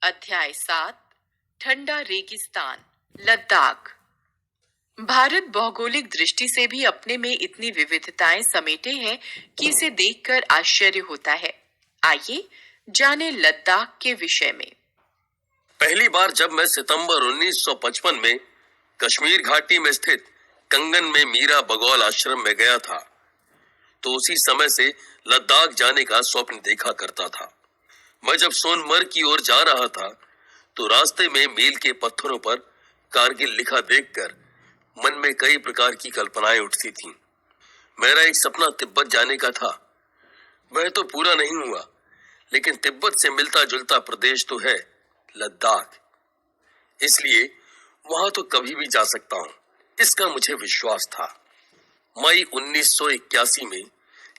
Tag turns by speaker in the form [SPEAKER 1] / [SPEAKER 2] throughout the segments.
[SPEAKER 1] अध्याय 7 ठंडा रेगिस्तान लद्दाख। भारत भौगोलिक दृष्टि से भी अपने में इतनी विविधताएं समेटे हैं कि इसे देखकर आश्चर्य होता है। आइए जाने लद्दाख के विषय में।
[SPEAKER 2] पहली बार जब मैं सितंबर 1955 में कश्मीर घाटी में स्थित कंगन में मीरा बगौल आश्रम में गया था, तो उसी समय से लद्दाख जाने का स्वप्न देखा करता था। मैं जब सोनमर्ग की ओर जा रहा था, तो रास्ते में मील के पत्थरों पर कारगिल लिखा देखकर मन में कई प्रकार की कल्पनाएं उठती थीं। मेरा एक सपना तिब्बत जाने का था। वह तो पूरा नहीं हुआ, लेकिन तिब्बत से मिलता जुलता प्रदेश तो है लद्दाख, इसलिए वहां तो कभी भी जा सकता हूं, इसका मुझे विश्वास था। मई 1981 में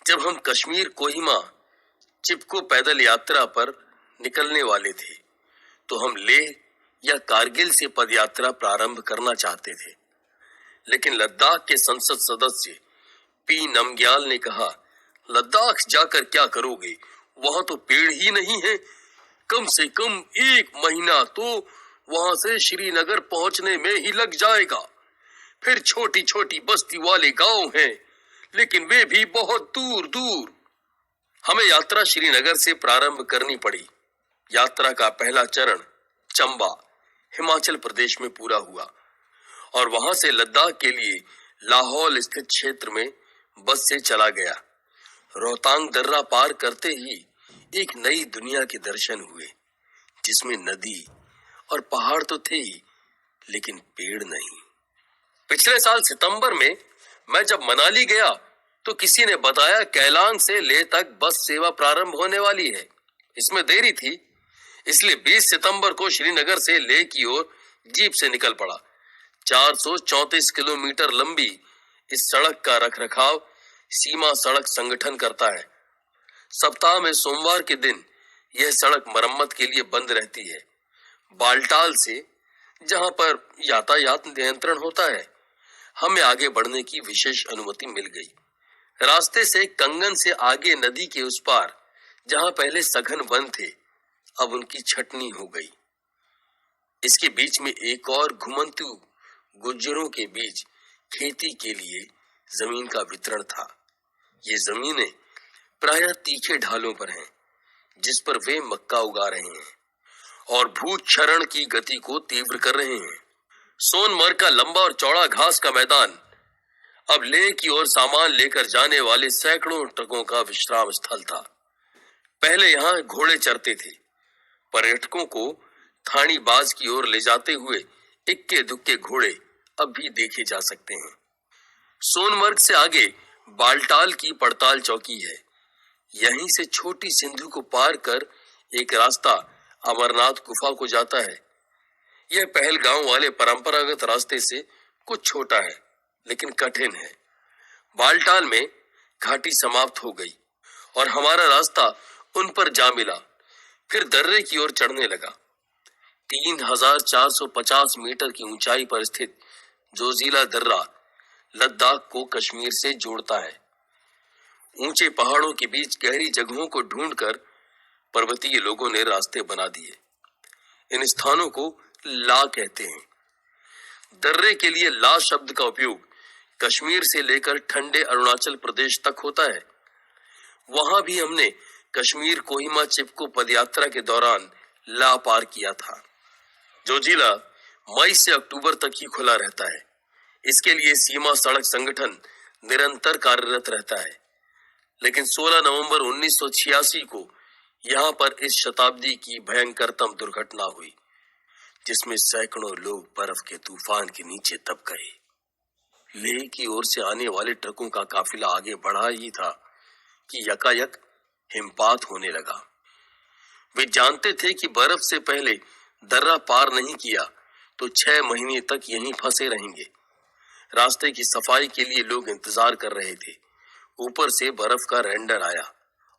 [SPEAKER 2] जब हम कश्मीर कोहिमा चिपको पैदल यात्रा पर निकलने वाले थे, तो हम लेह या कारगिल से पदयात्रा प्रारंभ करना चाहते थे, लेकिन लद्दाख के संसद सदस्य पी नमग्याल ने कहा, लद्दाख जाकर क्या करोगे, वहां तो पेड़ ही नहीं है। कम से कम 1 महीना तो वहां से श्रीनगर पहुंचने में ही लग जाएगा। फिर छोटी छोटी बस्ती वाले गांव हैं, लेकिन वे भी बहुत दूर दूर। हमें यात्रा श्रीनगर से प्रारंभ करनी पड़ी। यात्रा का पहला चरण चंबा हिमाचल प्रदेश में पूरा हुआ और वहां से लद्दाख के लिए लाहौल स्थित क्षेत्र में बस से चला गया। रोहतांग दर्रा पार करते ही एक नई दुनिया के दर्शन हुए, जिसमें नदी और पहाड़ तो थे ही, लेकिन पेड़ नहीं। पिछले साल सितंबर में मैं जब मनाली गया, तो किसी ने बताया केलांग से लेह तक बस सेवा प्रारंभ होने वाली है। इसमें देरी थी, इसलिए 20 सितंबर को श्रीनगर से लेह की ओर जीप से निकल पड़ा। 434 किलोमीटर लंबी इस सड़क का रखरखाव सीमा सड़क संगठन करता है। सप्ताह में सोमवार के दिन यह सड़क मरम्मत के लिए बंद रहती है। बालटाल से, जहां पर यातायात नियंत्रण होता है, हमें आगे बढ़ने की विशेष अनुमति मिल गई। रास्ते से कंगन से आगे नदी के उस पार, जहां पहले सघन वन थे, अब उनकी छटनी हो गई। इसके बीच में एक और घुमंतु गुज्जरों के बीच खेती के लिए जमीन का वितरण था। ये जमीनें प्रायः तीखे ढालों पर हैं, जिस पर वे मक्का उगा रहे हैं और भूक्षरण की गति को तीव्र कर रहे हैं। सोनमर्ग का लंबा और चौड़ा घास का मैदान अब लेह की ओर सामान लेकर जाने वाले सैकड़ों ट्रकों का विश्राम स्थल था। पहले यहाँ घोड़े चरते थे। पर्यटकों को थानीबाज की ओर ले जाते हुए इक्के दुक्के घोड़े अब भी देखे जा सकते हैं। सोनमर्ग से आगे बालटाल की पड़ताल चौकी है। यहीं से छोटी सिंधु को पार कर एक रास्ता अमरनाथ गुफा को जाता है। यह पहलगांव वाले परंपरागत रास्ते से कुछ छोटा है, लेकिन कठिन है। बालटाल में घाटी समाप्त हो गई और हमारा रास्ता उन पर जा मिला। फिर दर्रे की ओर चढ़ने लगा। 3450 मीटर की ऊंचाई पर स्थित जोजिला दर्रा लद्दाख को कश्मीर से जोड़ता है। ऊंचे पहाड़ों के बीच गहरी जगहों को ढूंढकर पर्वतीय लोगों ने रास्ते बना दिए। इन स्थानों को ला कहते हैं। दर्रे के लिए ला शब्द का उपयोग कश्मीर से लेकर ठंडे अरुणाचल प्रदेश तक होता है। वहां भी हमने कश्मीर कोहिमा चिपको पदयात्रा के दौरान ला पार किया था। जोजिला मई से अक्टूबर तक ही खुला रहता है। इसके लिए सीमा सड़क संगठन निरंतर कार्यरत रहता है, लेकिन 16 नवंबर 1986 को यहाँ पर इस शताब्दी की भयंकरतम दुर्घटना हुई, जिसमें सैकड़ों लोग बर्फ के तूफान के नीचे दब गए। लेह की ओर से आने वाले ट्रकों का काफिला आगे बढ़ा ही था कि यकायक हिमपात होने लगा। वे जानते थे कि बर्फ से पहले दर्रा पार नहीं किया तो 6 महीने तक यहीं फंसे रहेंगे। रास्ते की सफाई के लिए लोग इंतजार कर रहे थे। ऊपर से बर्फ का रेंडर आया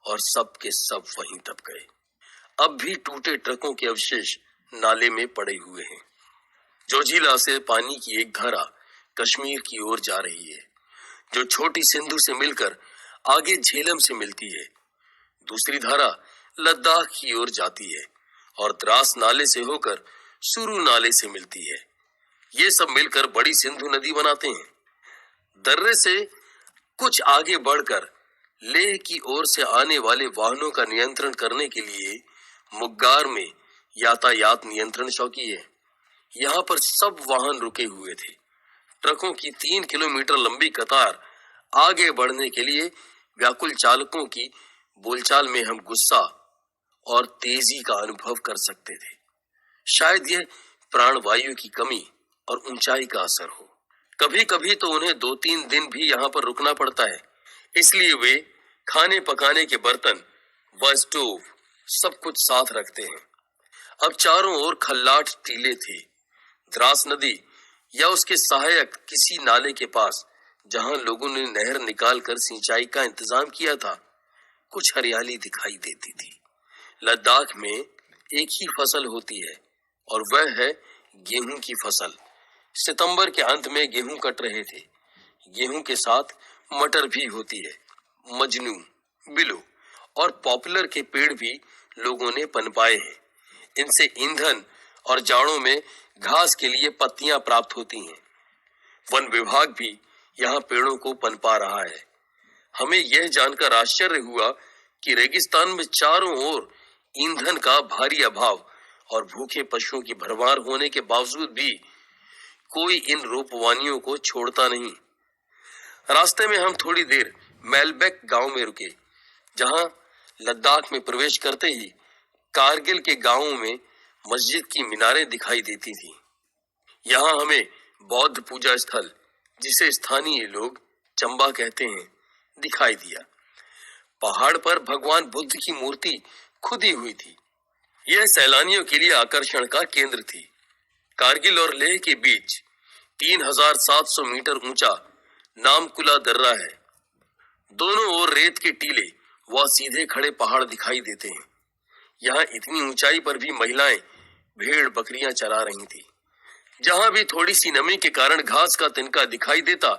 [SPEAKER 2] और सब के सब वहीं दब गए। अब भी टूटे ट्रकों के अवशेष नाले में पड़े हुए हैं। जोजिला से पानी की एक धारा कश्मीर की ओर जा रही है, जो छोटी सिंधु से मिलकर आगे झेलम से मिलती है। दूसरी धारा लद्दाख की ओर जाती है और द्रास नाले से होकर सुरु नाले से मिलती है। ये सब मिलकर बड़ी सिंधु नदी बनाते हैं। दर्रे से कुछ आगे बढ़कर लेह की ओर से आने वाले वाहनों का नियंत्रण करने के लिए मुग्गार में यातायात नियंत्रण चौकी है। यहाँ पर सब वाहन रुके हुए थे। ट्रकों की 3 किलोमीटर लंबी कतार आगे बढ़ने के लिए व्याकुल चालकों की बोलचाल में हम गुस्सा और तेजी का अनुभव कर सकते थे। शायद यह प्राणवायु की कमी और ऊंचाई का असर हो। कभी कभी तो उन्हें 2-3 दिन भी यहाँ पर रुकना पड़ता है। इसलिए वे खाने पकाने के बर्तन व स्टोव सब कुछ साथ रखते हैं। अब चारों ओर खल्लाट टीले थे। द्रास नदी या उसके सहायक किसी नाले के पास जहां लोगों ने नहर निकालकर सिंचाई का इंतजाम किया था, कुछ हरियाली दिखाई देती थी। लद्दाख में एक ही फसल होती है और वह है गेहूं की फसल। सितंबर के अंत में गेहूं कट रहे थे। गेहूं के साथ मटर भी होती है। मजनू, बिलो और पॉपुलर के पेड़ भी लोगों ने पनपाए हैं। इनसे ईंधन और जाड़ों में घास के लिए पत्तियां प्राप्त होती हैं। वन विभाग भी यहाँ पेड़ों को पनपा रहा है। हमें यह जानकर आश्चर्य हुआ कि रेगिस्तान में चारों ओर ईंधन का भारी अभाव और भूखे पशुओं की भरमार होने के बावजूद भी कोई इन रोपवानियों को छोड़ता नहीं। रास्ते में हम थोड़ी देर मेलबेक गांव में रुके, जहां लद्दाख में प्रवेश करते ही कारगिल के गांवों में मस्जिद की मीनारें दिखाई देती थी। यहाँ हमें बौद्ध पूजा स्थल, जिसे स्थानीय लोग चंबा कहते हैं, दिखाई दिया। पहाड़ पर भगवान बुद्ध की मूर्ति खुदी हुई थी। यह सैलानियों के लिए आकर्षण का केंद्र थी। कारगिल और लेह के बीच 3700 मीटर ऊंचा नामकुला दर्रा है। दोनों ओर रेत के टीले व सीधे खड़े पहाड़ दिखाई देते हैं। यहाँ इतनी ऊंचाई पर भी महिलाएं भेड़ बकरियां चरा रही थी। जहां भी थोड़ी सी नमी के कारण घास का तिनका दिखाई देता,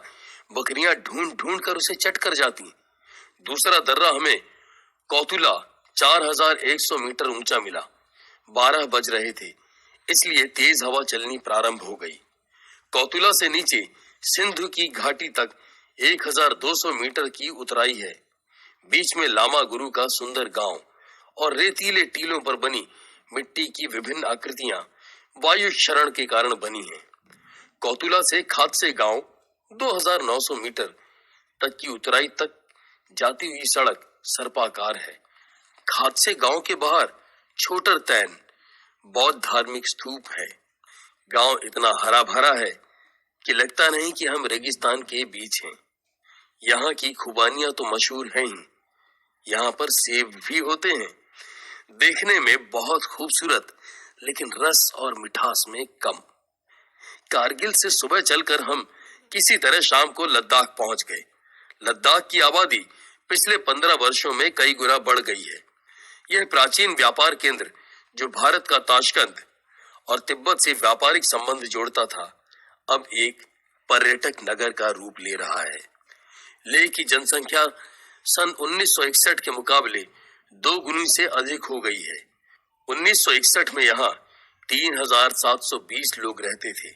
[SPEAKER 2] बकरियां ढूंढ ढूंढ कर उसे चट कर जाती। दूसरा दर्रा हमें कौतुला 4100 मीटर ऊंचा मिला। 12 बज रहे थे, इसलिए तेज हवा चलनी प्रारंभ हो गई। कौतुला से नीचे सिंधु की घाटी तक 1200 मीटर की उतराई है। बीच में लामा गुरु का सुंदर गांव और रेतीले टीलों पर बनी मिट्टी की विभिन्न आकृतियां वायु क्षरण के कारण बनी हैं। कौतुला से खादसे गांव 2900 मीटर तक की उतराई तक जाती हुई सड़क सर्पाकार है। खादसे गांव के बाहर छोटर तैन बौद्ध धार्मिक स्तूप है। गांव इतना हरा भरा है कि लगता नहीं कि हम रेगिस्तान के बीच हैं। यहाँ की खुबानियां तो मशहूर हैं ही। यहाँ पर सेब भी होते हैं, देखने में बहुत खूबसूरत, लेकिन रस और मिठास में कम। कारगिल से सुबह चलकर हम किसी तरह शाम को लद्दाख पहुंच गए। लद्दाख की आबादी पिछले 15 वर्षों में कई गुना बढ़ गई है। यह प्राचीन व्यापार केंद्र, जो भारत का ताशकंद और तिब्बत से व्यापारिक संबंध जोड़ता था, अब एक पर्यटक नगर का रूप ले रहा है। लेह की जनसंख्या सन 1961 के मुकाबले 2 गुनी से अधिक हो गई है। 1961 में यहाँ 3720 लोग रहते थे,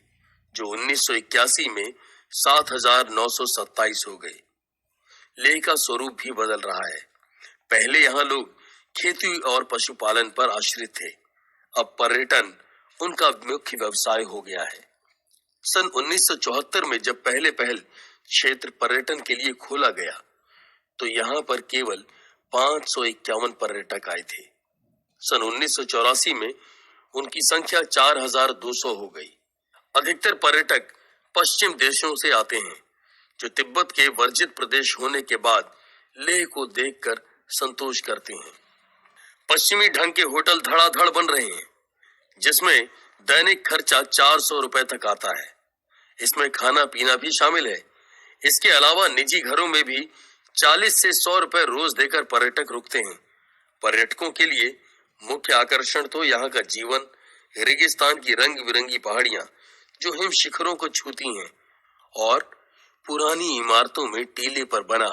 [SPEAKER 2] जो 1981 में 7927 हो गए। लेह का स्वरूप भी बदल रहा है। पहले यहाँ लोग खेती और पशुपालन पर आश्रित थे। अब पर्यटन उनका मुख्य व्यवसाय हो गया है। सन 1974 में जब पहले क्षेत्र पर्यटन के लिए खोला गया, तो यहाँ पर केवल 551 पर्यटक आए थे। सन 1984 में उनकी संख्या 4200 हो गई। अधिकतर पर्यटक पश्चिम देशों से आते हैं, जो तिब्बत के वर्जित प्रदेश होने के बाद लेह को देखकर संतोष करते हैं। पश्चिमी ढंग के होटल धड़ाधड़ बन रहे हैं, जिसमें दैनिक खर्चा 400 रुपए तक आता है। इसमें खाना पीना भी शामिल है। इसके अलावा निजी घरों में भी 40 से 100 रुपए रोज देकर पर्यटक रुकते हैं। पर्यटकों के लिए मुख्य आकर्षण तो यहाँ का जीवन, रेगिस्तान की रंग बिरंगी पहाड़ियां जो हिम शिखरों को छूती हैं, और पुरानी इमारतों में टीले पर बना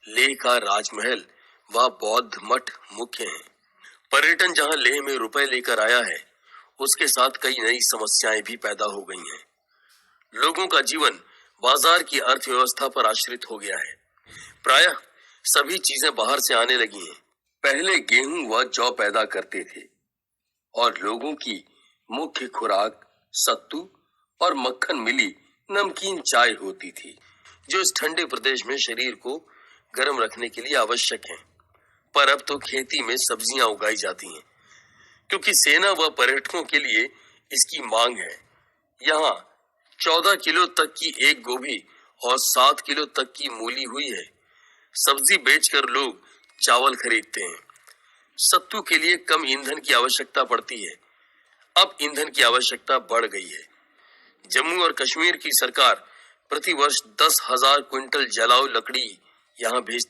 [SPEAKER 2] लेह का राजमहल व बौद्ध मठ मुख्य हैं। पर्यटन जहां लेह में रुपए लेकर आया है, उसके साथ कई नई समस्याएं भी पैदा हो गई हैं। लोगों का जीवन बाजार की अर्थव्यवस्था पर आश्रित हो गया है। प्रायः सभी चीजें बाहर से आने लगी हैं। पहले गेहूं व जौ पैदा करते थे और लोगों की मुख्य खुराक सत्तू और मक्खन मिली नमकीन चाय होती थी, जो इस ठंडे प्रदेश में शरीर को गर्म रखने के लिए आवश्यक है। पर अब तो खेती में सब्जियां उगाई जाती हैं, क्योंकि सेना व पर्यटकों के लिए इसकी मांग है। यहाँ 14 किलो तक की एक गोभी और 7 किलो तक की मूली हुई है। सब्जी बेचकर लोग चावल खरीदते हैं। सत्तू के लिए कम ईंधन की आवश्यकता पड़ती है। अब ईंधन की आवश्यकता बढ़ गई है। जम्मू और कश्मीर की सरकार प्रति वर्ष 10,000 क्विंटल जलाऊ लकड़ी यहाँ भेज